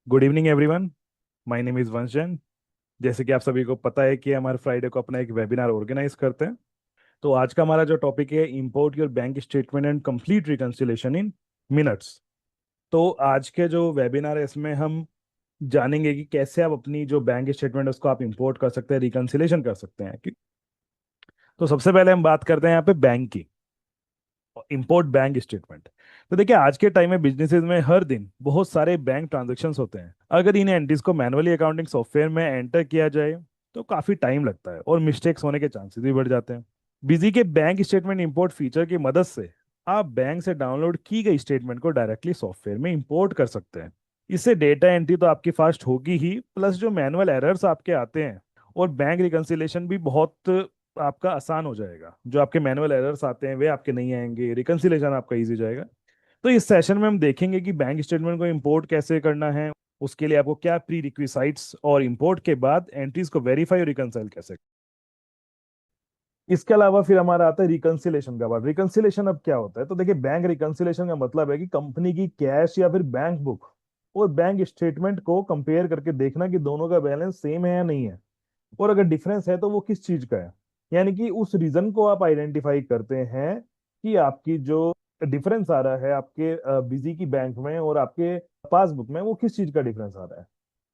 Good evening everyone. My name is Vanshajan. जैसे कि आप सभी को पता है कि हमारे फ्राइडे को अपना एक वेबिनार ऑर्गेनाइज करते हैं। तो आज का हमारा जो टॉपिक है, import your bank statement and complete reconciliation in minutes. तो आज के जो वेबिनार है इसमें हम जानेंगे कि कैसे आप अपनी जो बैंक स्टेटमेंट है उसको आप इंपोर्ट कर सकते हैं, रिकंसिलेशन कर सकते हैं तो सबसे पहले हम बात करते हैं यहाँ पे बैंक की, इंपोर्ट बैंक स्टेटमेंट। तो देखिए, आज के टाइम में बिजनेसेस में हर दिन बहुत सारे बैंक ट्रांजैक्शंस होते हैं। अगर इन एंट्रीज को मैनुअली अकाउंटिंग सॉफ्टवेयर में एंटर किया जाए तो काफ़ी टाइम लगता है और मिस्टेक्स होने के चांसेस भी बढ़ जाते हैं। बिजी के बैंक स्टेटमेंट इंपोर्ट फीचर की मदद से आप बैंक से डाउनलोड की गई स्टेटमेंट को डायरेक्टली सॉफ्टवेयर में इंपोर्ट कर सकते हैं। इससे डेटा एंट्री तो आपकी फास्ट होगी ही, प्लस जो मैनुअल एरर्स आपके आते हैं और बैंक रिकंसिलेशन भी बहुत आपका आसान हो जाएगा। जो आपके मैनुअल एरर्स आते हैं वे आपके नहीं आएंगे, रिकंसिलेशन आपका इजी जाएगा। तो इस सेशन में हम देखेंगे कि बैंक स्टेटमेंट को इंपोर्ट कैसे करना है, उसके लिए आपको क्या प्री रिक्विसाइट्स और इंपोर्ट के बाद एंट्रीज को वेरीफाई और रिकंसाइल कैसे। इसके अलावा फिर हमारा आता है रिकंसिलेशन का पार्ट। रिकंसिलेशन अब क्या होता है, तो देखिए, बैंक रिकंसिलेशन का मतलब है कि कंपनी की कैश या फिर बैंक बुक और बैंक स्टेटमेंट को कंपेयर करके देखना कि दोनों का बैलेंस सेम है या नहीं है, और अगर डिफरेंस है तो वो किस चीज का है। यानी कि उस रीजन को आप आइडेंटिफाई करते हैं कि आपकी जो डिफरेंस आ रहा है आपके बिजी की बैंक में और आपके पासबुक में, वो किस चीज का डिफरेंस आ रहा है।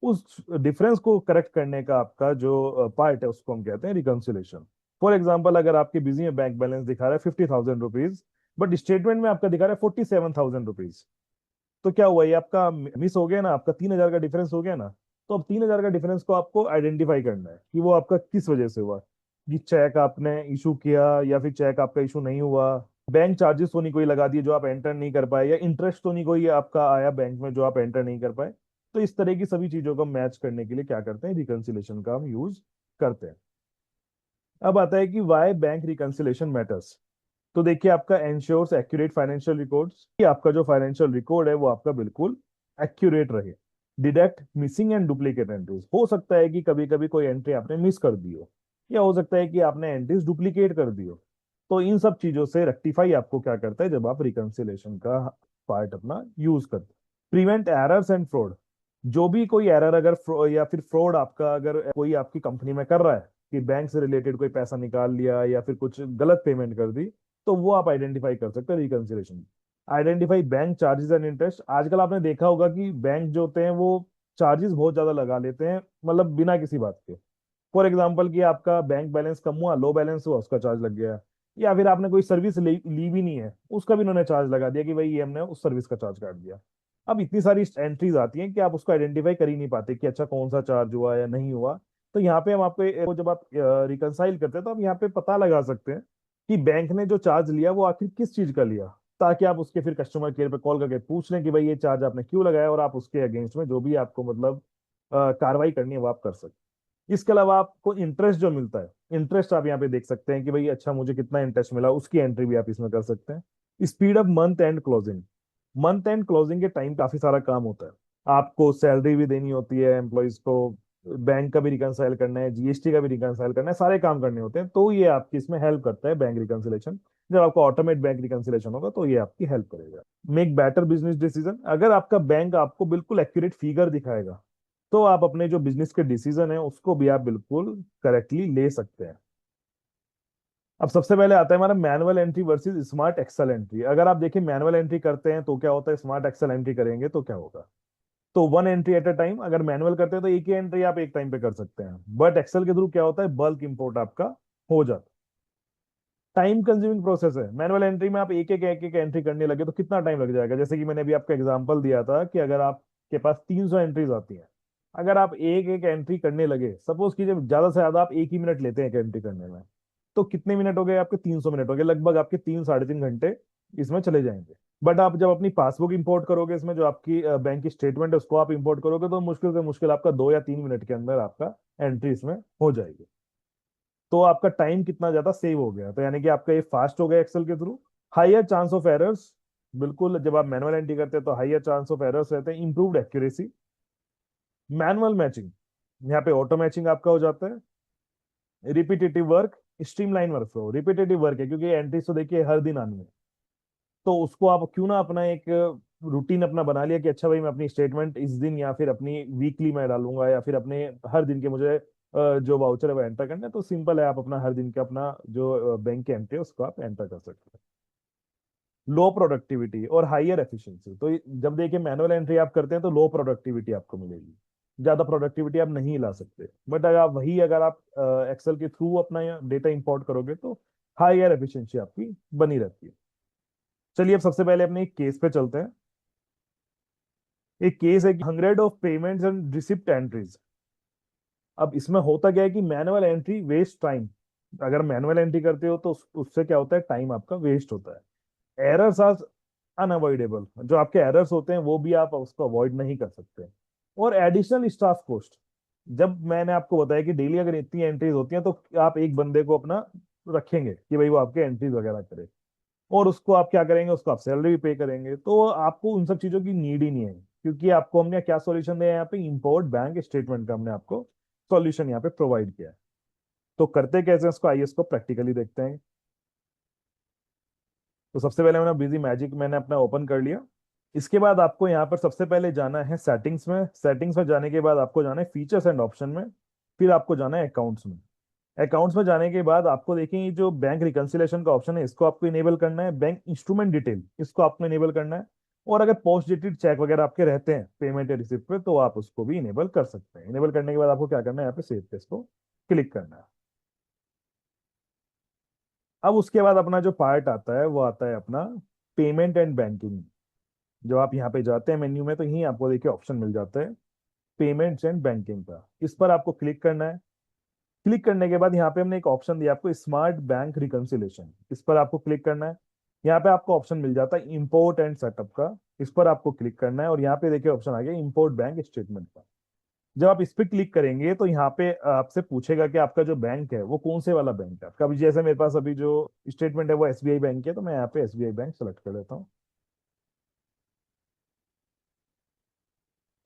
उस डिफरेंस को करेक्ट करने का आपका जो पार्ट है उसको हम कहते हैं रिकंसिलेशन। फॉर एग्जाम्पल, अगर आपके बिजी में बैंक बैलेंस दिखा रहा है 50,000 रुपीज, बट स्टेटमेंट में आपका दिखा रहा है 47,000 रुपीज, तो क्या हुआ, ये आपका मिस हो गया ना, आपका 3,000 का डिफरेंस हो गया ना। तो अब 3,000 का डिफरेंस को आपको आइडेंटिफाई करना है कि वो आपका किस वजह से हुआ। कि चेक आपने इशू किया या फिर चेक आपका इशू नहीं हुआ, बैंक चार्जेस तो नहीं कोई लगा दिए जो आप एंटर नहीं कर पाए, या इंटरेस्ट तो नहीं कोई आपका आया बैंक में जो आप एंटर नहीं कर पाए। तो इस तरह की सभी चीजों को मैच करने के लिए क्या करते हैं, रिकंसिलेशन का हम यूज करते हैं। अब आता है कि वाई बैंक रिकंसिलेशन मैटर्स। तो देखिए, आपका एंश्योर्स एक्यूरेट फाइनेंशियल रिकॉर्ड्स, कि आपका जो फाइनेंशियल रिकॉर्ड है वो आपका बिल्कुल एक्यूरेट रहे। Deduct missing and duplicate entries. हो सकता है कि कभी कभी कोई एंट्री आपने मिस कर दी हो, या हो सकता है कि आपने एंट्रीज डुप्लीकेट कर दी हो। तो इन सब चीजों से रेक्टिफाई आपको क्या करता है जब आप रिकंसिलेशन का पार्ट अपना यूज करते हैं। Prevent errors and fraud. जो भी कोई एरर अगर या फिर फ्रॉड आपका अगर कोई आपकी कंपनी में कर रहा है, कि बैंक से रिलेटेड कोई पैसा निकाल लिया या फिर कुछ गलत पेमेंट कर दी, तो वो आप आइडेंटिफाई कर सकते हैं reconciliation. Identify bank charges and interest. आजकल आपने देखा होगा कि बैंक जो होते हैं वो चार्जेस बहुत ज्यादा लगा लेते हैं, मतलब बिना किसी बात के। फॉर एग्जाम्पल कि आपका बैंक बैलेंस कम हुआ, लो बैलेंस हुआ, उसका चार्ज लग गया। या फिर आपने कोई सर्विस ली भी नहीं है, उसका भी उन्होंने चार्ज लगा दिया कि भाई ये हमने उस सर्विस का चार्ज काट दिया। अब इतनी सारी एंट्रीज आती हैं कि आप उसको आइडेंटिफाई कर ही नहीं पाते कि अच्छा कौन सा चार्ज हुआ या नहीं हुआ। तो यहाँ पे हम आपको जब आप रिकंसाइल करते हैं तो हम यहाँ पे पता लगा सकते हैं कि बैंक ने जो चार्ज लिया वो आखिर किस चीज का लिया, ताकि आप उसके फिर कस्टमर केयर पे कॉल करके पूछ लें कि भाई ये चार्ज आपने क्यों लगाया, और आप उसके अगेंस्ट में जो भी आपको मतलब कार्रवाई करनी है वो आप कर सकते हैं। इसके अलावा आपको इंटरेस्ट जो मिलता है, इंटरेस्ट आप यहाँ पे देख सकते हैं कि भाई अच्छा मुझे कितना इंटरेस्ट मिला, उसकी एंट्री भी आप इसमें कर सकते हैं। Speed up month and closing. Month and closing के टाइम काफी सारा काम होता है। आपको सैलरी भी देनी होती है एम्प्लॉयज को, बैंक का भी रिकंसाइल करना है, जीएसटी का भी रिकंसाइल करना है, सारे काम करने होते हैं। तो ये आपकी इसमें हेल्प करता है बैंक रिकंसिलेशन। जब आपको ऑटोमेट बैंक रिकंसिलेशन होगा तो ये आपकी हेल्प करेगा। Make better business decision. अगर आपका बैंक आपको बिल्कुल एक्यूरेट फिगर दिखाएगा तो आप अपने जो बिजनेस के डिसीजन है उसको भी आप बिल्कुल करेक्टली ले सकते हैं। अब सबसे पहले आता है हमारा manual entry versus smart Excel entry. अगर आप देखिए मैनुअल एंट्री करते हैं तो क्या होता है, स्मार्ट एक्सेल एंट्री करेंगे तो क्या होगा। तो one entry at a time. अगर मैनुअल करते हैं तो एक ही एंट्री आप एक टाइम पे कर सकते हैं, बट एक्सेल के थ्रू क्या होता है, बल्क इंपोर्ट आपका हो जाता है। टाइम कंज्यूमिंग प्रोसेस है। मैनुअल एंट्री में आप एक एक एंट्री करने लगे तो कितना टाइम लग जाएगा। जैसे कि मैंने अभी आपका एग्जांपल दिया था कि अगर आपके पास 300 एंट्रीज आती हैं, अगर आप एक एक एंट्री करने लगे, सपोज कीजिए ज्यादा से ज्यादा आप एक ही मिनट लेते हैं एक एंट्री करने में, तो कितने मिनट हो गए आपके, 300 मिनट हो गए, लगभग आपके 3 साढ़े 3 घंटे इसमें चले जाएंगे। बट आप जब अपनी पासबुक इंपोर्ट करोगे, इसमें जो आपकी बैंक की स्टेटमेंट है उसको आप इंपोर्ट करोगे, तो मुश्किल से मुश्किल आपका 2 या 3 मिनट के अंदर आपका एंट्री इसमें हो जाएगी। तो आपका टाइम कितना ज्यादा सेव हो गया, तो यानी कि आपका ये फास्ट हो गया एक्सेल के through. Higher chance of errors. बिल्कुल, जब आप मैनुअल एंट्री करते हैं तो हाइयर चांस ऑफ एरर्स रहते हैं। Improved accuracy. मैनुअल मैचिंग, यहाँ पे ऑटो मैचिंग आपका हो जाता है। Repetitive work, streamline work flow. Repetitive work है क्योंकि एंट्रीज तो देखिए हर दिन आनी है, तो उसको आप क्यों ना अपना एक रूटीन अपना बना लिया कि अच्छा भाई मैं अपनी स्टेटमेंट इस दिन या फिर अपनी वीकली में डालूंगा या फिर अपने हर दिन के मुझे जो वाउचर है वो एंटर करना है, तो सिंपल है, आप अपना हर दिन का अपना जो बैंक की एंट्री है उसको आप एंटर कर सकते हैं। लो प्रोडक्टिविटी और हाइयर एफिशिएंसी, तो जब देखिए मैनुअल एंट्री आप करते हैं तो लो प्रोडक्टिविटी आपको मिलेगी, ज्यादा प्रोडक्टिविटी आप नहीं ला सकते। बट अगर आप एक्सेल के थ्रू अपना डेटा इंपोर्ट करोगे तो हाइयर एफिशिएंसी आपकी बनी रहती है। चलिए अब सबसे पहले अपने एक केस पे चलते हैं। एक केस है कि 100 of payments and receipt entries. अब इसमें होता क्या है कि मैनुअल एंट्री वेस्ट टाइम। अगर मैनुअल एंट्री करते हो तो उससे क्या होता है, टाइम आपका वेस्ट होता है। एरर्स आर अनअवॉइडेबल, जो आपके एरर्स होते हैं वो भी आप उसको अवॉइड नहीं कर सकते। और एडिशनल स्टाफ कॉस्ट, जब मैंने आपको बताया कि डेली अगर इतनी एंट्रीज होती हैं तो आप एक बंदे को अपना रखेंगे कि भाई वो आपके एंट्रीज वगैरह करे, और उसको आप क्या करेंगे, उसको आप सैलरी भी पे करेंगे, तो आपको उन सब चीजों की नीड ही नहीं है, क्योंकि आपको हमने क्या सॉल्यूशन दिया है यहाँ पे, इंपोर्ट बैंक स्टेटमेंट का हमने आपको सॉल्यूशन यहाँ पे प्रोवाइड किया है। तो करते कैसे हैं इसको, आइए इसको प्रैक्टिकली देखते हैं। तो सबसे पहले मैंने बिजी मैजिक मैंने अपना ओपन कर लिया। इसके बाद आपको यहाँ पर सबसे पहले जाना है सेटिंग्स में। सेटिंग्स में जाने के बाद आपको जाना है फीचर्स एंड ऑप्शन में। फिर आपको जाना है अकाउंट्स में। अकाउंट्स में जाने के बाद आपको देखिए ये जो बैंक रिकंसिलेशन का ऑप्शन है इसको आपको इनेबल करना है। बैंक इंस्ट्रूमेंट डिटेल इसको आपको इनेबल करना है। और अगर पोस्ट डेटेड चेक वगैरह आपके रहते हैं पेमेंट या रिसिप्ट पे तो आप उसको भी इनेबल कर सकते हैं। इनेबल करने के बाद आपको क्या करना है, यहाँ पे सेव पे इसको क्लिक करना है। अब उसके बाद अपना जो पार्ट आता है वो आता है अपना पेमेंट एंड बैंकिंग। जो आप यहाँ पे जाते हैं मेन्यू में तो यहीं आपको देखिए ऑप्शन मिल जाता है पेमेंट्स एंड बैंकिंग का। इस पर आपको क्लिक करना है। क्लिक करने के बाद यहाँ पे हमने एक ऑप्शन दिया आपको स्मार्ट बैंक रिकंसिलेशन, इस पर आपको क्लिक करना है। यहाँ पे आपको ऑप्शन मिल जाता है इंपोर्ट एंड सेटअप का, इस पर आपको क्लिक करना है। और यहाँ पे देखिए ऑप्शन आ गया इंपोर्ट बैंक स्टेटमेंट का। जब आप इस पे क्लिक करेंगे तो यहाँ पे आपसे पूछेगा कि आपका जो बैंक है वो कौन से वाला बैंक है आपका। अभी जैसे मेरे पास अभी जो स्टेटमेंट है वो एसबीआई बैंक है, तो मैं यहाँ पे एसबीआई बैंक सेलेक्ट कर लेता हूँ।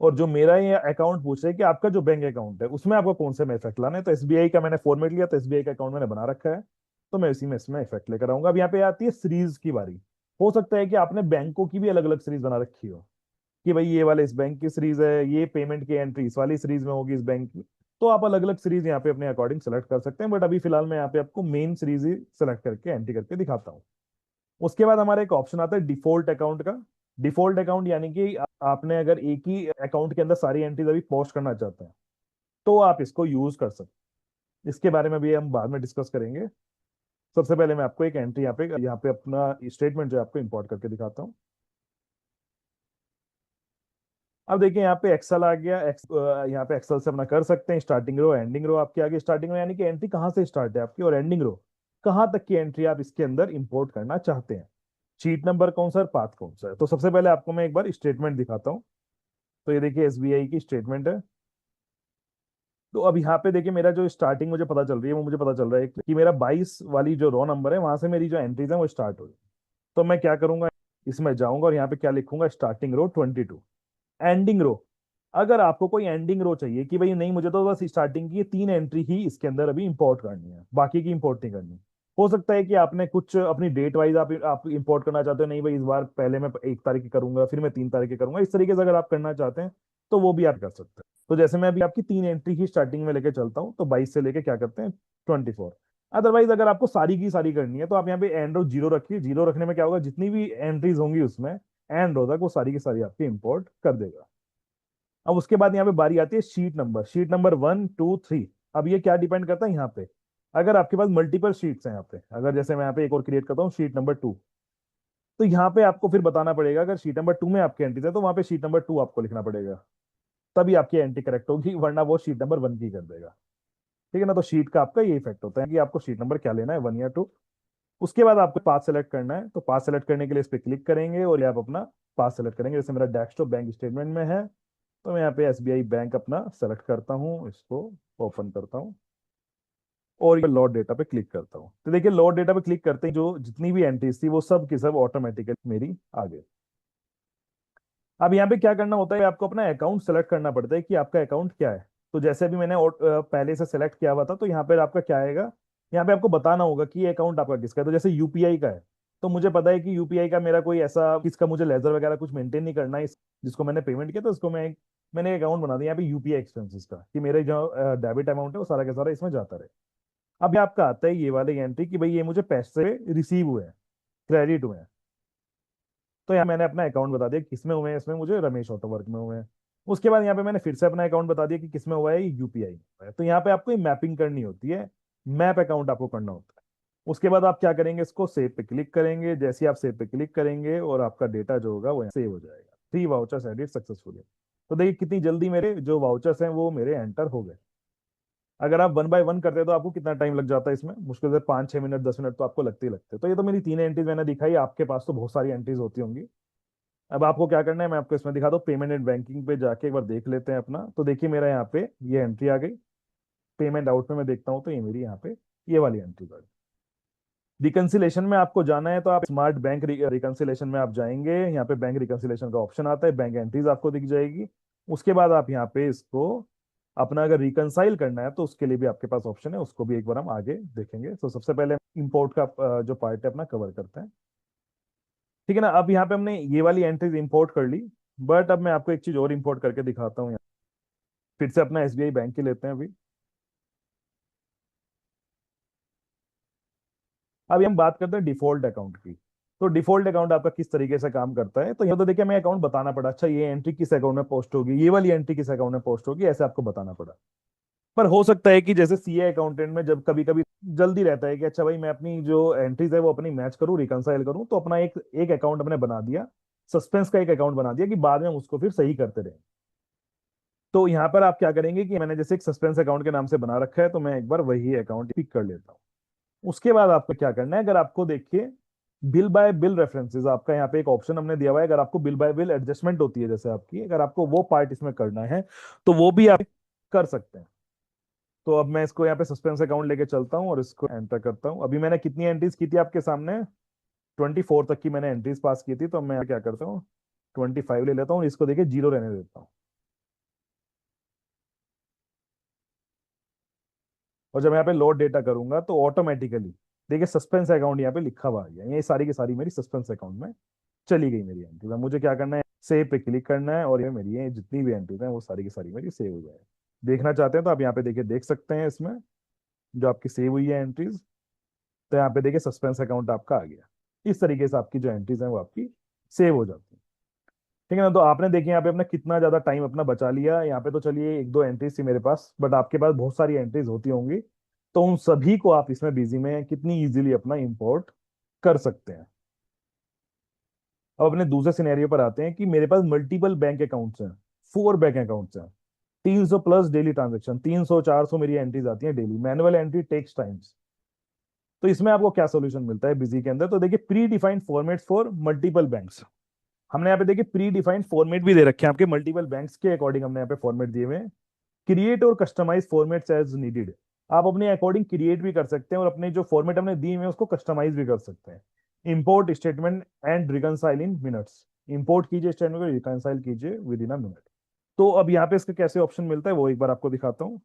और जो मेरा ये अकाउंट पूछ रहा है कि आपका जो बैंक अकाउंट है उसमें आपको कौन से में इफेक्ट लाना है, तो एसबीआई का मैंने फॉर्मेट लिया, तो एसबीआई का अकाउंट मैंने बना रखा है, तो मैं इसी में इसमें इफेक्ट लेकर आऊंगा। अब यहाँ पे आती है सीरीज की बारी। हो सकता है कि आपने बैंकों की भी अलग अलग सीरीज बना रखी हो, कि भाई ये वाले इस बैंक की सीरीज है, ये पेमेंट की एंट्री इस वाली सीरीज में होगी इस बैंक की, तो आप अलग अलग सीरीज यहाँ पे अपने अकॉर्डिंग सेलेक्ट कर सकते हैं। बट अभी फिलहाल मैं यहाँ पे आपको मेन सीरीज ही सेलेक्ट करके एंट्री करके दिखाता हूँ। उसके बाद हमारा एक ऑप्शन आता है डिफॉल्ट अकाउंट का। डिफॉल्ट अकाउंट यानी कि आपने अगर एक ही अकाउंट के अंदर सारी एंट्रीज अभी पोस्ट करना चाहते हैं तो आप इसको यूज कर सकते हैं। इसके बारे में भी हम बाद में डिस्कस करेंगे। सबसे पहले मैं आपको एक एंट्री यहाँ पे अपना स्टेटमेंट जो है आपको इंपोर्ट करके दिखाता हूँ। अब देखिए यहाँ पे एक्सेल आ गया। यहाँ पे एक्सेल से अपना कर सकते हैं स्टार्टिंग रो एंडिंग रो आपके आगे। स्टार्टिंग रो यानी कि एंट्री कहाँ से स्टार्ट है आपकी, और एंडिंग रो कहाँ तक की एंट्री आप इसके अंदर इंपोर्ट करना चाहते हैं। शीट नंबर कौन सा है, पाथ कौन सा है। तो सबसे पहले आपको मैं एक बार स्टेटमेंट दिखाता हूँ। तो ये देखिए एसबीआई की स्टेटमेंट है। तो अब यहाँ पे देखिए मेरा जो स्टार्टिंग मुझे पता चल रही है वो मुझे पता चल रहा है कि मेरा 22 वाली जो रो नंबर है वहां से मेरी जो एंट्रीज है वो स्टार्ट हो रही है। तो मैं क्या करूंगा, इसमें जाऊंगा और यहाँ पे क्या लिखूंगा, स्टार्टिंग रो 22। एंडिंग रो, अगर आपको कोई एंडिंग रो चाहिए कि भाई नहीं मुझे तो बस स्टार्टिंग की 3 एंट्री ही इसके अंदर अभी इंपोर्ट करनी है, बाकी की इंपोर्ट नहीं करनी। हो सकता है कि आपने कुछ अपनी डेट वाइज आप इंपोर्ट करना चाहते हो, नहीं भाई इस बार पहले मैं 1 तारीख की करूंगा फिर मैं 3 तारीख की करूंगा, इस तरीके से अगर आप करना चाहते हैं तो वो भी आप कर सकते हैं। तो जैसे मैं अभी आपकी 3 एंट्री ही स्टार्टिंग में लेके चलता हूँ, तो 22 से लेके क्या करते हैं 24। अदरवाइज अगर आपको सारी की सारी करनी है तो आप यहाँ पे एंड रो 0 रखिए। 0 रखने में क्या होगा, जितनी भी एंट्रीज होंगी उसमें एंड रो तक वो सारी की सारी आपकी इंपोर्ट कर देगा। अब उसके बाद यहाँ पे बारी आती है शीट नंबर। Sheet number 1 2 3। अब ये क्या डिपेंड करता है यहाँ पे, अगर आपके पास मल्टीपल शीट्स हैं यहाँ पे, अगर जैसे मैं यहाँ पे एक और क्रिएट करता हूँ शीट नंबर 2, तो यहाँ पे आपको फिर बताना पड़ेगा अगर शीट नंबर 2 में आपकी एंट्री है तो वहां पे शीट नंबर 2 आपको लिखना पड़ेगा, तभी आपकी एंट्री करेक्ट होगी, वरना वो शीट नंबर 1 की कर देगा। ठीक है ना। तो शीट का आपका ये इफेक्ट होता है कि आपको शीट नंबर क्या लेना है, 1 या 2। उसके बाद आपको पाथ सेलेक्ट करना है, तो पाथ सेलेक्ट करने के लिए इस पर क्लिक करेंगे और ये आप अपना पाथ सेलेक्ट करेंगे। जैसे मेरा डेस्कटॉप बैंक स्टेटमेंट में है तो मैं यहाँ पे एसबीआई बैंक अपना सेलेक्ट करता हूँ, इसको ओपन करता हूँ और ये लोड डेटा पे क्लिक करता हूँ। तो देखिए लोड डेटा पे क्लिक करते ही जो जितनी भी एंट्रीज थी वो सब की सब ऑटोमेटिकली मेरी आ गई। अब यहाँ पे क्या करना होता है, आपको अपना अकाउंट सेलेक्ट करना पड़ता है कि आपका अकाउंट क्या है। तो जैसे अभी मैंने पहले से सेलेक्ट किया हुआ था तो यहाँ पे आपका क्या आएगा, यहाँ पे आपको बताना होगा कि ये अकाउंट आपका किसका है। तो जैसे यूपीआई का है तो मुझे पता है कि यूपीआई का मेरा कोई ऐसा किसका मुझे लेजर वगैरह कुछ मेंटेन नहीं करना है जिसको मैंने पेमेंट किया, तो इसको मैंने एक अकाउंट बना दिया यहाँ पे यूपीआई एक्सपेंसेस का, कि मेरे जो डेबिट अमाउंट है वो सारा का सारा इसमें जाता रहे। अब ये आपका आता है ये वाली एंट्री कि भाई ये मुझे पैसे रिसीव हुए हैं, क्रेडिट हुए हैं। तो यहाँ मैंने अपना अकाउंट बता दिया किसमें हुए हैं, इसमें मुझे रमेश ऑटो वर्क में हुए हैं। उसके बाद यहाँ पे मैंने फिर से अपना अकाउंट बता दिया कि किसमें हुआ है, ये यूपीआई में हुआ है। तो यहाँ पे आपको मैपिंग करनी होती है, मैप अकाउंट आपको करना होता है। उसके बाद आप क्या करेंगे, इसको सेव पे क्लिक करेंगे। जैसे ही आप सेव पे क्लिक करेंगे और आपका डेटा जो होगा वो सेव हो जाएगा। 3 वाउचर्स एडिट सक्सेसफुली। तो देखिए कितनी जल्दी मेरे जो वाउचर्स हैं वो मेरे एंटर हो गए। अगर आप वन बाय वन करते हैं तो आपको कितना टाइम लग जाता है इसमें, मुश्किल से 5-6 मिनट 10 मिनट तो आपको लगते ही लगते हैं। तो ये तो मेरी 3 एंट्रीज मैंने दिखाई, आपके पास तो बहुत सारी एंट्रीज होती होंगी। अब आपको क्या करना है, मैं आपको इसमें दिखा दूं। पेमेंट एंड बैंकिंग पे जाके एक बार देख लेते हैं अपना। तो देखिए मेरा यहाँ पे ये एंट्री आ गई। पेमेंट आउट में मैं देखता हूँ तो ये मेरी यहाँ पे ये वाली एंट्री आ गई। रिकंसिलेशन में आपको जाना है तो आप स्मार्ट बैंक रिकंसिलेशन में आप जाएंगे। यहाँ पे बैंक रिकंसिलेशन का ऑप्शन आता है, बैंक एंट्रीज आपको दिख जाएगी। उसके बाद आप यहाँ पे इसको अपना अगर रिकंसाइल करना है तो उसके लिए भी आपके पास ऑप्शन है, उसको भी एक बार हम आगे देखेंगे। तो सबसे पहले इंपोर्ट का जो पार्ट है अपना कवर करते हैं। ठीक है ना। अब यहाँ पे हमने ये वाली एंट्रीज इंपोर्ट कर ली, बट अब मैं आपको एक चीज और इंपोर्ट करके दिखाता हूँ। फिर से अपना एसबीआई बैंक के लेते हैं अभी। अभी हम बात करते हैं डिफॉल्ट अकाउंट की। तो डिफॉल्ट अकाउंट आपका किस तरीके से काम करता है, तो यहाँ तो देखिए मैं अकाउंट बताना पड़ा, अच्छा ये एंट्री किस अकाउंट में पोस्ट होगी, ये वाली एंट्री किस अकाउंट में पोस्ट होगी, ऐसे आपको बताना पड़ा। पर हो सकता है कि जैसे सीए अकाउंटेंट में जब कभी कभी जल्दी रहता है कि अच्छा भाई मैं अपनी जो एंट्रीज है वो अपनी मैच करूं, रिकंसाइल करूं, तो अपना एक एक अकाउंट अपने बना दिया, सस्पेंस का एक अकाउंट बना दिया कि बाद में हम उसको फिर सही करते रहे। तो यहाँ पर आप क्या करेंगे कि मैंने जैसे एक सस्पेंस अकाउंट के नाम से बना रखा है, तो मैं एक बार वही अकाउंट पिक कर लेता हूँ। उसके बाद आपको क्या करना है, अगर आपको देखिए बिल बाय बिल रेफरेंसेस आपका यहाँ पे एक ऑप्शन हमने दिया हुआ है। अगर आपको बिल बाय बिल एडजस्टमेंट होती है जैसे आपकी, अगर आपको वो पार्ट इसमें करना है तो वो भी आप कर सकते हैं। तो अब मैं इसको यहाँ पे सस्पेंस अकाउंट लेके चलता हूँ और इसको एंटर करता हूँ। अभी मैंने कितनी एंट्रीज की थी आपके सामने, 24 तक की मैंने एंट्रीज पास की थी। तो मैं क्या करता हूँ, 25 ले लेता हूँ, इसको देखिए 0 रहने देता हूँ। और जब यहाँ पे लोड डेटा करूंगा तो ऑटोमेटिकली देखिए सस्पेंस अकाउंट यहाँ पे लिखा हुआ है, ये सारी की सारी मेरी सस्पेंस अकाउंट में चली गई मेरी एंट्री। अब मुझे क्या करना है, सेव पे क्लिक करना है और ये मेरी ये जितनी भी एंट्रीज हैं वो सारी की सारी मेरी सेव हो जाए। देखना चाहते हैं तो आप यहाँ पे देखिए देख सकते हैं इसमें जो आपकी सेव हुई है एंट्रीज। तो यहाँ पे देखिए सस्पेंस अकाउंट आपका आ गया। इस तरीके से आपकी जो एंट्रीज हैं वो आपकी सेव हो जाती है। ठीक है ना। तो आपने देखिए यहाँ पे अपना कितना ज्यादा टाइम अपना बचा लिया। यहाँ पे तो चलिए एक दो एंट्रीज थी मेरे पास, बट आपके पास बहुत सारी एंट्रीज होती होंगी, तो उन सभी को आप इसमें बिजी में कितनी इजीली अपना इंपोर्ट कर सकते हैं। अब अपने दूसरे सिनेरियो पर आते हैं कि मेरे पास मल्टीपल बैंक अकाउंट्स हैं, 4 बैंक अकाउंट्स हैं, 300 प्लस डेली ट्रांजेक्शन, 300-400 मेरी एंट्रीज आती हैं daily, manual entry takes times. तो इसमें आपको क्या सोल्यूशन मिलता है बिजी के अंदर, तो देखिए pre defined formats for multiple banks. हमने यहाँ पे देखिए प्री डिफाइंड फॉर्मेट भी दे रखे हैं आपके मल्टीपल बैंक्स के अकॉर्डिंग, हमने यहाँ पे फॉर्मेट दिए हुए हैं। क्रिएट और कस्टमाइज फॉर्मेट्स एज नीडेड। आप अपने अकॉर्डिंग क्रिएट भी कर सकते हैं और अपने जो फॉर्मेट हमने दिए हुए हैं उसको कस्टमाइज भी कर सकते हैं। Import statement and reconcile in minutes. Import कीजिए स्टेटमेंट को, रिकंसाइल कीजिए विद इन अ मिनट। तो अब यहाँ पे इसका कैसे ऑप्शन मिलता है वो एक बार आपको दिखाता हूँ।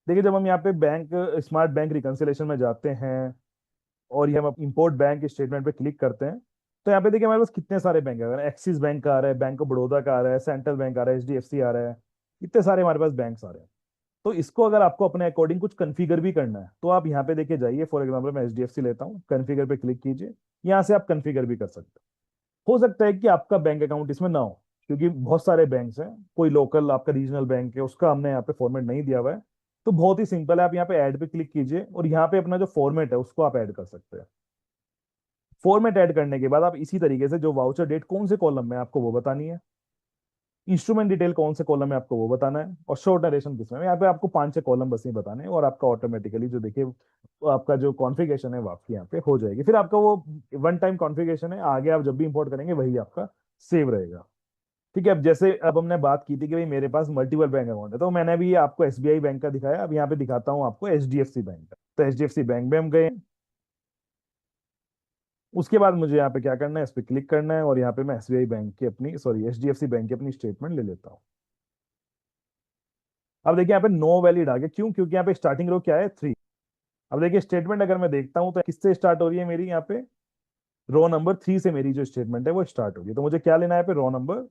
देखिए जब हम यहाँ पे बैंक स्मार्ट बैंक रिकंसिलेशन में जाते हैं और ये हम इंपोर्ट बैंक स्टेटमेंट पे क्लिक करते हैं, तो यहाँ पे देखिए हमारे पास कितने सारे बैंक है। एक्सिस बैंक का आ रहा है, बैंक ऑफ बड़ौदा का आ रहा है, सेंट्रल बैंक आ रहा है, एचडीएफसी आ रहा है, इतने सारे हमारे पास बैंक्स आ रहे हैं। तो इसको अगर आपको अपने अकॉर्डिंग कुछ कन्फिगर भी करना है तो आप यहाँ पे देखिए जाइए। फॉर एग्जाम्पल मैं एचडीएफसी लेता हूँ, कन्फिगर पे क्लिक कीजिए, यहाँ से आप कन्फिगर भी कर सकते हैं। हो सकता है कि आपका बैंक अकाउंट इसमें ना हो, क्योंकि बहुत सारे बैंक्स हैं, कोई लोकल आपका रीजनल बैंक है उसका हमने यहाँ पे फॉर्मेट नहीं दिया हुआ है। तो बहुत ही सिंपल है, आप यहाँ पे ऐड पे क्लिक कीजिए और यहाँ पे अपना जो फॉर्मेट है उसको आप ऐड कर सकते हैं। फॉर्मेट ऐड करने के बाद आप इसी तरीके से जो वाउचर डेट कौन से कॉलम में आपको वो बतानी है, इंस्ट्रूमेंट डिटेल कौन से कॉलम में आपको वो बताना है, और शॉर्ट नरेशन किसमें। यहाँ पे आपको 5-6 कॉलम बस ही बताने हैं और आपका ऑटोमेटिकली जो देखिए वो आपका जो कॉन्फ़िगरेशन है वो आपकी यहाँ पे हो जाएगी। फिर आपका वो वन टाइम कॉन्फ़िगरेशन है, आगे आप जब भी इंपोर्ट करेंगे वही आपका सेव रहेगा। ठीक है। अब जैसे अब हमने बात की थी कि भाई मेरे पास मल्टीपल बैंक अकाउंट है, तो मैंने भी आपको एसबीआई बैंक का दिखाया, अब यहाँ पे दिखाता हूँ आपको एचडीएफसी बैंक का। तो एचडीएफसी बैंक में हम गए। उसके बाद मुझे यहाँ पे क्या करना है, इस पे क्लिक करना है और यहाँ पे मैं एसबीआई बैंक की अपनी सॉरी एचडीएफसी बैंक की अपनी स्टेटमेंट ले लेता हूँ। अब देखिए यहाँ पे नो वैलिड आ गया, क्यों, क्योंकि यहाँ पे स्टार्टिंग रो क्या है 3। अब देखिए स्टेटमेंट अगर मैं देखता हूँ तो किससे स्टार्ट हो रही है मेरी यहाँ पे, रो नंबर 3 से मेरी जो स्टेटमेंट है वो स्टार्ट होगी। तो मुझे क्या लेना है यहाँ पे, रो नंबर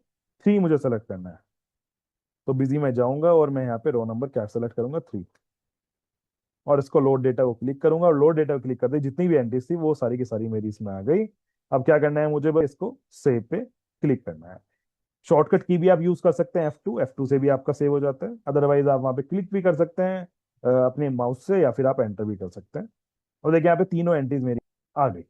3 मुझे सेलेक्ट करना है। तो बिजी में जाऊंगा और मैं यहाँ पे रो नंबर क्या सेलेक्ट करूंगा, 3, और इसको लोड डेटा को क्लिक करूंगा, और लोड डेटा को क्लिक करते ही जितनी भी एंट्रीज थी वो सारी की सारी मेरी इसमें आ गई। अब क्या करना है मुझे, बस इसको सेव पे क्लिक करना है। शॉर्टकट की भी आप यूज कर सकते हैं, F2 से भी आपका सेव हो जाता है, अदरवाइज आप वहां पे क्लिक भी कर सकते हैं अपने माउस से, या फिर आप एंटर भी कर सकते हैं। और देखिए यहाँ पे तीनों एंट्रीज मेरी आ गई।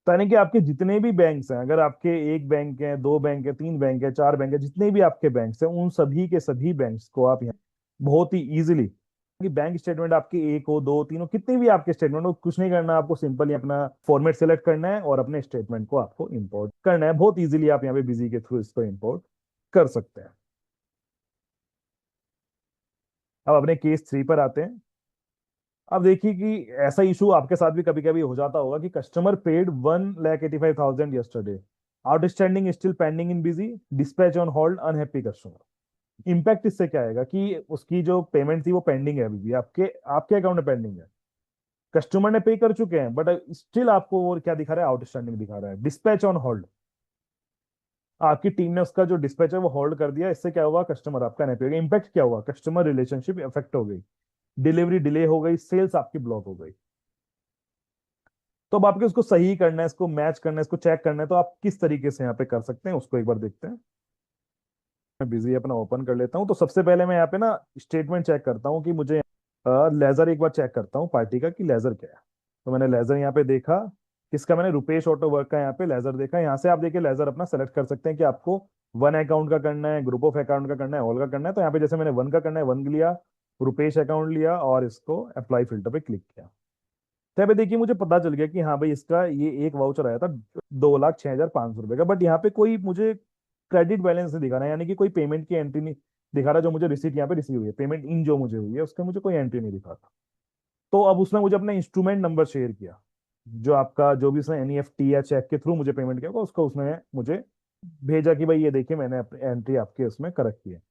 तो यानी कि आपके जितने भी बैंक्स हैं, अगर आपके एक बैंक है, दो बैंक है, तीन बैंक है, चार बैंक है, जितने भी आपके बैंक्स हैं, उन सभी के सभी बैंक्स को आप यहाँ बहुत ही इजीली, कि बैंक स्टेटमेंट आपके एक हो, दो, तीन हो, कितने भी आपके स्टेटमेंट हो, कुछ नहीं करना, आपको सिंपली अपना फॉर्मेट सेलेक्ट करना है और अपने स्टेटमेंट को आपको इंपोर्ट करना है। बहुत इजीली आप यहाँ पे बिजी के थ्रू इसको इंपोर्ट कर सकते हैं। अब अपने केस 3 पर आते हैं। अब देखिए कि ऐसा इशू आपके साथ भी कभी कभी हो जाता होगा कि customer paid 1,85,000 yesterday, outstanding still pending in busy, dispatch on hold, unhappy customer. Impact इससे क्या आएगा कि उसकी जो पेमेंट थी वो पेंडिंग है, अभी भी आपके आपके अकाउंट में पेंडिंग है, कस्टमर ने पे कर चुके हैं, बट स्टिल आपको वो क्या दिखा रहा है, आउटस्टैंडिंग दिखा रहा है, डिस्पैच ऑन होल्ड। आपकी टीम ने उसका जो डिस्पैच है वो होल्ड कर दिया, इससे क्या हुआ, कस्टमर आपका नहीं पेगा। इम्पैक्ट क्या हुआ, कस्टमर रिलेशनशिप इफेक्ट हो गई, डिलीवरी डिले हो गई, सेल्स आपकी ब्लॉक हो गई। तो अब आपके उसको सही करना है, इसको मैच करना है, इसको चेक करना है, तो आप किस तरीके से यहाँ पे कर सकते हैं उसको एक बार देखते हैं। मैं बिजी अपना ओपन कर लेता हूँ। तो सबसे पहले मैं यहाँ पे ना स्टेटमेंट चेक करता हूँ कि मुझे लेजर एक बार चेक करता हूँ पार्टी का कि लेजर क्या है। तो मैंने लेजर यहाँ पे देखा, किसका, मैंने रुपेश ऑटो वर्क का यहाँ पे लेजर देखा। यहाँ से आप देखिए लेजर अपना सेलेक्ट कर सकते हैं कि आपको वन अकाउंट का करना है, ग्रुप ऑफ अकाउंट का करना है, ऑल का करना है। तो यहाँ पे जैसे मैंने वन का करना है, वन लिया, रुपेश अकाउंट लिया और इसको अप्लाई फिल्टर पे क्लिक किया। तो यहाँ पे देखिए मुझे पता चल गया कि हाँ भाई इसका ये एक वाउचर आया था 2,06,500 रुपए का, बट यहाँ पे कोई मुझे क्रेडिट बैलेंस नहीं दिखा रहा है, यानी कि कोई पेमेंट की एंट्री नहीं दिखा रहा। जो मुझे रिसीट यहाँ पे रिसीव हुई है, पेमेंट इन जो मुझे हुई है उसका मुझे कोई एंट्री नहीं दिखा रहा। तो अब उसने मुझे अपना इंस्ट्रूमेंट नंबर शेयर किया, जो आपका जो भी उसने एनईएफटी या चेक के थ्रू मुझे पेमेंट किया होगा, उसका उसने मुझे भेजा कि भाई ये देखिए मैंने एंट्री आपके उसमें करेक्ट की है।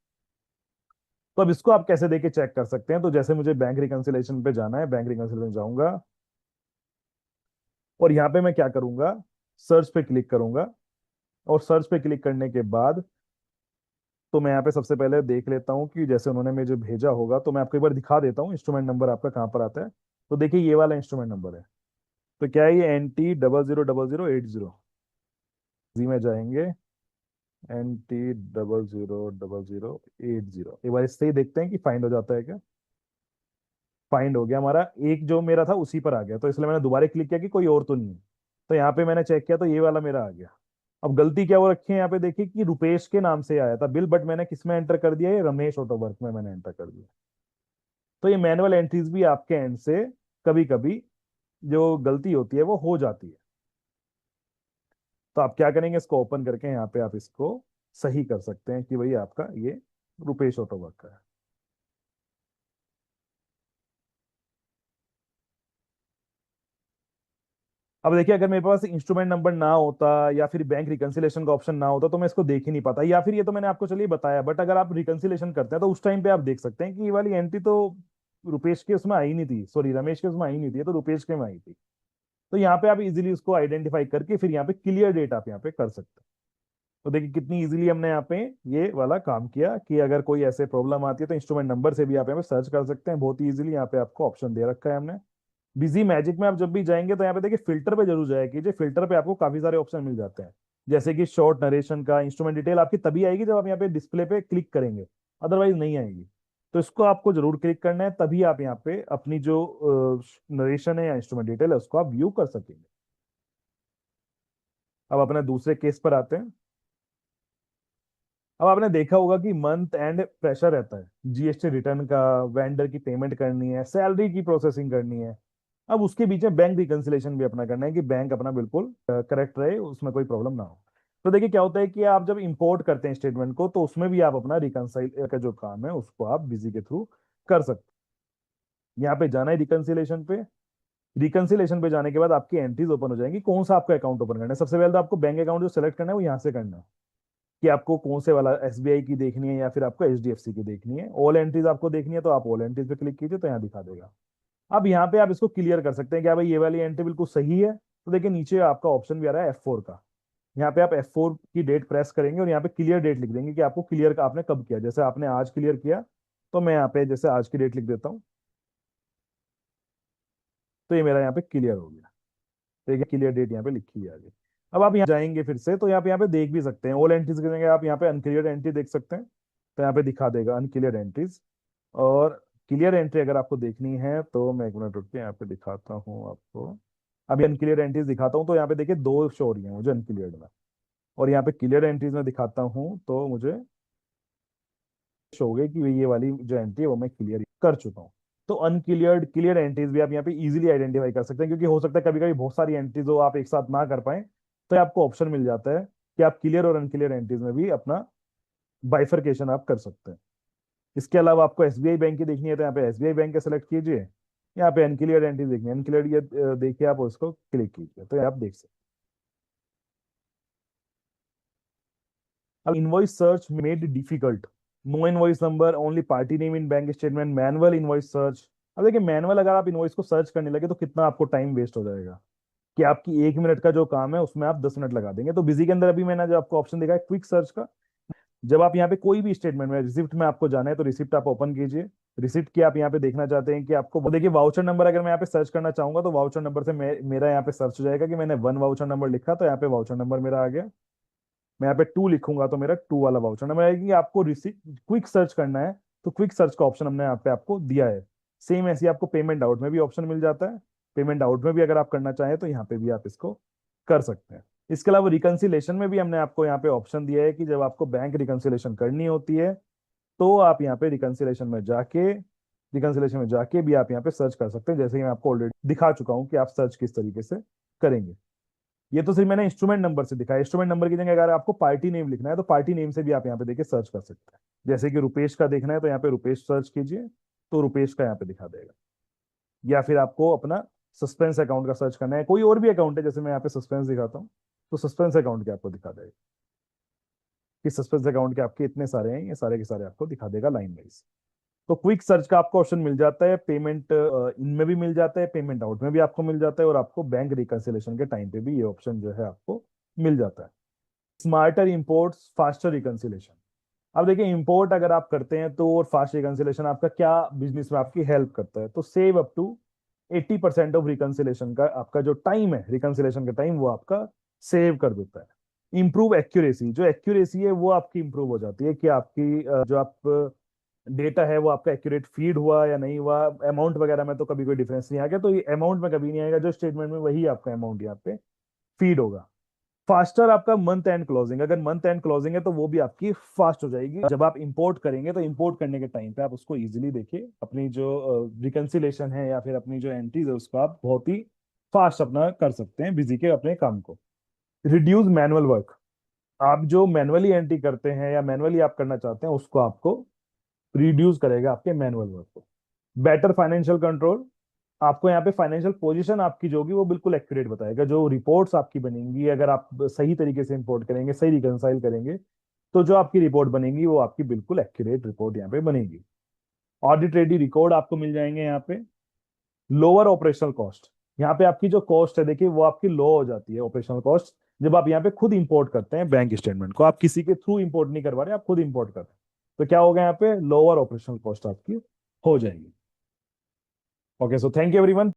तो अब इसको आप कैसे देके चेक कर सकते हैं, तो जैसे मुझे बैंक रिकंसिलेशन पे जाना है, बैंक रिकंसिलेशन जाऊंगा और यहाँ पे मैं क्या करूंगा, सर्च पे क्लिक करूंगा। और सर्च पे क्लिक करने के बाद तो मैं यहाँ पे सबसे पहले देख लेता हूँ कि जैसे उन्होंने मुझे भेजा होगा, तो मैं आपको एक बार दिखा देता हूँ इंस्ट्रूमेंट नंबर आपका कहाँ पर आता है। तो देखिए ये वाला इंस्ट्रूमेंट नंबर है। तो क्या है, ये NT000080, जी में जाएंगे, NT000080, एक बार इससे ही देखते हैं कि फाइंड हो जाता है क्या। फाइंड हो गया हमारा, एक जो मेरा था उसी पर आ गया, तो इसलिए मैंने दोबारा क्लिक किया कि कोई और तो नहीं है। तो यहाँ पे मैंने चेक किया तो ये वाला मेरा आ गया। अब गलती क्या हो रखी है यहाँ पे, देखिए कि रुपेश के नाम से आया था बिल, बट मैंने किस में एंटर कर दिया, ये रमेश ऑटो वर्क में मैंने एंटर कर दिया। तो ये मैनुअल एंट्रीज भी आपके एंड से कभी कभी जो गलती होती है वो हो जाती है। तो आप क्या करेंगे, इसको ओपन करके यहाँ पे आप इसको सही कर सकते हैं कि भाई आपका ये रुपेश ऑटो वर्क का है। अब देखिए अगर मेरे पास इंस्ट्रूमेंट नंबर ना होता या फिर बैंक रिकंसिलेशन का ऑप्शन ना होता तो मैं इसको देख ही नहीं पाता, या फिर ये तो मैंने आपको चलिए बताया, बट अगर आप रिकंसिलेशन करते हैं तो उस टाइम पे आप देख सकते हैं कि ये वाली एंट्री तो रुपेश के उसमें आई नहीं थी, सॉरी रमेश के उसमें आई नहीं थी, ये तो रुपेश के में आई थी। तो यहाँ पे आप इजीली उसको आइडेंटिफाई करके फिर यहाँ पे क्लियर डेट आप यहाँ पे कर सकते हैं। तो देखिए कितनी इजीली हमने यहाँ पे ये वाला काम किया कि अगर कोई ऐसे प्रॉब्लम आती है तो इंस्ट्रूमेंट नंबर से भी आप यहाँ पे सर्च कर सकते हैं, बहुत ही इजीली यहाँ पे आपको ऑप्शन दे रखा है हमने। बिजी मैजिक में आप जब भी जाएंगे तो यहाँ पे देखिए फिल्टर पे जरूर जाया कीजिए, फिल्टर पे आपको काफी सारे ऑप्शन मिल जाते हैं, जैसे कि शॉर्ट नरेशन का, इंस्ट्रूमेंट डिटेल आपकी तभी आएगी जब आप यहाँ पे डिस्प्ले पे क्लिक करेंगे, अदरवाइज नहीं आएगी। तो इसको आपको जरूर क्लिक करना है, तभी आप यहाँ पे अपनी जो नरेशन है या इंस्ट्रूमेंट डिटेल है उसको आप व्यू कर सकेंगे। अब अपने दूसरे केस पर आते हैं। अब आपने देखा होगा कि मंथ एंड प्रेशर रहता है, जीएसटी रिटर्न का, वेंडर की पेमेंट करनी है, सैलरी की प्रोसेसिंग करनी है। अब उसके बीच में बैंक रिकंसिलेशन भी अपना करना है कि बैंक अपना बिल्कुल करेक्ट रहे, उसमें कोई प्रॉब्लम ना हो। तो देखिए क्या होता है कि आप जब इंपोर्ट करते हैं स्टेटमेंट को, तो उसमें भी आप अपना रिकंसाइल का जो काम है उसको आप बिजी के थ्रू कर सकते हैं। यहाँ पे जाना है रिकंसिलेशन पे। रिकंसिलेशन पे जाने के बाद आपकी एंट्रीज ओपन हो जाएंगी, कौन सा आपका अकाउंट ओपन करना है। सबसे पहले तो आपको बैंक अकाउंट जो सेलेक्ट करना है वो यहाँ से करना है कि आपको कौन से वाला, एसबीआई की देखनी है या फिर आपको एचडीएफसी की देखनी है। ऑल एंट्रीज आपको देखनी है तो आप ऑल एंट्रीज पे क्लिक कीजिए, तो यहाँ दिखा देगा। अब यहाँ पे आप इसको क्लियर कर सकते हैं कि भाई ये वाली एंट्री बिल्कुल सही है, तो देखिए नीचे आपका ऑप्शन भी आ रहा है F4 का। यहाँ पे आप F4 की डेट प्रेस करेंगे और यहाँ पे क्लियर डेट लिख देंगे कि आपको क्लियर आपने कब किया। जैसे आपने आज क्लियर किया, तो मैं यहाँ पे जैसे आज की डेट लिख देता हूँ, तो ये मेरा यहाँ पे क्लियर हो गया। तो ये क्लियर डेट यहाँ पे लिखी है आगे। अब आप यहाँ जाएंगे फिर से, तो यहाँ पे देख भी सकते हैं ऑल एंट्रीज करेंगे आप, यहाँ पे अनक्लियर एंट्री देख सकते हैं, तो यहाँ पे दिखा देगा अनक्लियर एंट्रीज। और क्लियर एंट्री अगर आपको देखनी है तो मैं एक मिनट रुक के यहाँ पे दिखाता हूँ आपको। अभी अनक्लियर एंट्रीज दिखाता हूँ, तो यहाँ पे देखिए दो शो हो रही है मुझे अनक्लियर में, और यहाँ पे क्लियर एंट्रीज में दिखाता हूँ तो मुझे शो हो गई कि ये वाली जो एंट्री है वो मैं क्लियर कर चुका हूँ। तो अनक्लियर्ड क्लियर एंट्रीज भी आप यहाँ पे इजीली आइडेंटिफाई कर सकते हैं, क्योंकि हो सकता है कभी कभी बहुत सारी एंट्रीज हो आप एक साथ ना कर पाए, तो आपको ऑप्शन मिल जाता है कि आप क्लियर और अनक्लियर एंट्रीज में भी अपना बाइफरकेशन आप कर सकते हैं। इसके अलावा आपको एसबीआई बैंक की देखनी है तो यहाँ पे एसबीआई बैंक का सेलेक्ट कीजिए। यहाँ पे अनक्लियर एंट्रीज देखनी है, अनक्लियर ये देखिए आप उसको क्लिक कीजिए, तो ये आप देख सकते हैं। अब invoice search made difficult, no invoice number, only party name in bank statement, manual invoice search. अब देखिए मैनुअल अगर आप इनवॉइस को सर्च करने लगे तो कितना आपको टाइम वेस्ट हो जाएगा, कि आपकी 1 मिनट का जो काम है उसमें आप 10 मिनट लगा देंगे। तो बिजी के अंदर अभी मैंने जो आपको ऑप्शन दिखा है क्विक सर्च का, जब आप यहाँ पे कोई भी स्टेटमेंट में रिसिप्ट में आपको जाना है तो रिसिप्ट आप ओपन कीजिए। रिसिप्ट की आप यहाँ पे देखना चाहते हैं कि आपको वो देखिए वाउचर नंबर, अगर मैं यहाँ पे सर्च करना चाहूंगा तो वाउचर नंबर से मेरा यहाँ पे सर्च हो जाएगा कि मैंने 1 वाउचर नंबर लिखा, तो यहाँ पे वाउचर नंबर मेरा आ गया। मैं यहाँ पे 2 लिखूंगा तो मेरा 2 वाला वाउचर नंबर आएगी। आपको रिसिप्ट क्विक सर्च करना है तो क्विक सर्च का ऑप्शन हमने यहाँ पे आपको दिया है। सेम ऐसे ही आपको पेमेंट आउट में भी ऑप्शन मिल जाता है, पेमेंट आउट में भी अगर आप करना चाहें तो यहाँ पे भी आप इसको कर सकते हैं। इसके अलावा रिकंसिलेशन में भी हमने आपको यहाँ पे ऑप्शन दिया है कि जब आपको बैंक रिकंसिलेशन करनी होती है तो आप यहाँ पे रिकंसिलेशन में जाके भी आप यहाँ पे सर्च कर सकते हैं, जैसे कि मैं आपको ऑलरेडी दिखा चुका हूँ कि आप सर्च किस तरीके से करेंगे। ये तो सिर्फ मैंने इंस्ट्रूमेंट नंबर से दिखाया। इंस्ट्रूमेंट नंबर की जगह अगर आपको पार्टी नेम लिखना है तो पार्टी नेम से भी आप यहाँ पे देखिए सर्च कर सकते हैं। जैसे कि रुपेश का देखना है तो यहाँ पे रुपेश सर्च कीजिए, तो रुपेश का यहाँ पे दिखा देगा। या फिर आपको अपना सस्पेंस अकाउंट का सर्च करना है, कोई और भी अकाउंट है, जैसे मैं यहाँ पे सस्पेंस दिखाता हूँ तो सस्पेंस अकाउंट के आपको दिखा देगा कि सस्पेंस अकाउंट के आपके इतने सारे हैं, ये सारे के सारे आपको दिखा देगा लाइन वाइज। तो क्विक सर्च का आपको ऑप्शन मिल जाता है, पेमेंट इनमें भी मिल जाता है, पेमेंट आउट में भी आपको मिल जाता है, और आपको बैंक रिकंसिलेशन के टाइम पे भी ये ऑप्शन जो है आपको मिल जाता है। Smarter imports faster reconciliation. अब देखिए इंपोर्ट अगर आप करते हैं तो और फास्ट रिकंसिलेशन आपका क्या बिजनेस में आपकी हेल्प करता है, तो save up to 80% of reconciliation का आपका जो टाइम है, रिकंसिलेशन का टाइम वो आपका सेव कर देता है। इंप्रूव एक्यूरेसी, जो एक्यूरेसी है वो आपकी इंप्रूव हो जाती है कि आपकी जो आप डेटा है वो आपका एक्यूरेट फीड हुआ या नहीं हुआ। अमाउंट वगैरह में तो कभी कोई डिफरेंस नहीं आ गया, तो ये अमाउंट में कभी नहीं आएगा, जो स्टेटमेंट में वही आपका अमाउंट यहाँ पे फीड होगा। फास्टर आपका मंथ एंड क्लोजिंग, अगर मंथ एंड क्लोजिंग है तो वो भी आपकी फास्ट हो जाएगी। जब आप इंपोर्ट करेंगे तो इंपोर्ट करने के टाइम पे आप उसको इजीली देखिए, अपनी जो रिकंसिलेशन है या फिर अपनी जो एंट्रीज है उसको आप बहुत ही फास्ट अपना कर सकते हैं बिजी के अपने काम को। रिड्यूस मैनुअल वर्क, आप जो मैनुअली एंट्री करते हैं या मैनुअली आप करना चाहते हैं उसको आपको रिड्यूस करेगा आपके मैनुअल वर्क को। बेटर फाइनेंशियल कंट्रोल, आपको यहाँ पे फाइनेंशियल पोजीशन आपकी जो होगी वो बिल्कुल एक्यूरेट बताएगा। जो रिपोर्ट्स आपकी बनेंगी अगर आप सही तरीके से इंपोर्ट करेंगे, सही रिकंसाइल करेंगे, तो जो आपकी रिपोर्ट बनेगी वो आपकी बिल्कुल एक्यूरेट रिपोर्ट यहाँ पे बनेगी। ऑडिट रेडी रिकॉर्ड आपको मिल जाएंगे यहाँ पे। लोअर ऑपरेशनल कॉस्ट, यहाँ पे आपकी जो कॉस्ट है देखिए वो आपकी लो हो जाती है ऑपरेशनल कॉस्ट, जब आप यहाँ पे खुद इंपोर्ट करते हैं बैंक स्टेटमेंट को, आप किसी के थ्रू इंपोर्ट नहीं करवा रहे, आप खुद इंपोर्ट कर रहे हैं, तो क्या होगा यहाँ पे लोअर ऑपरेशनल कॉस्ट आपकी हो जाएगी। Okay, so thank you everyone.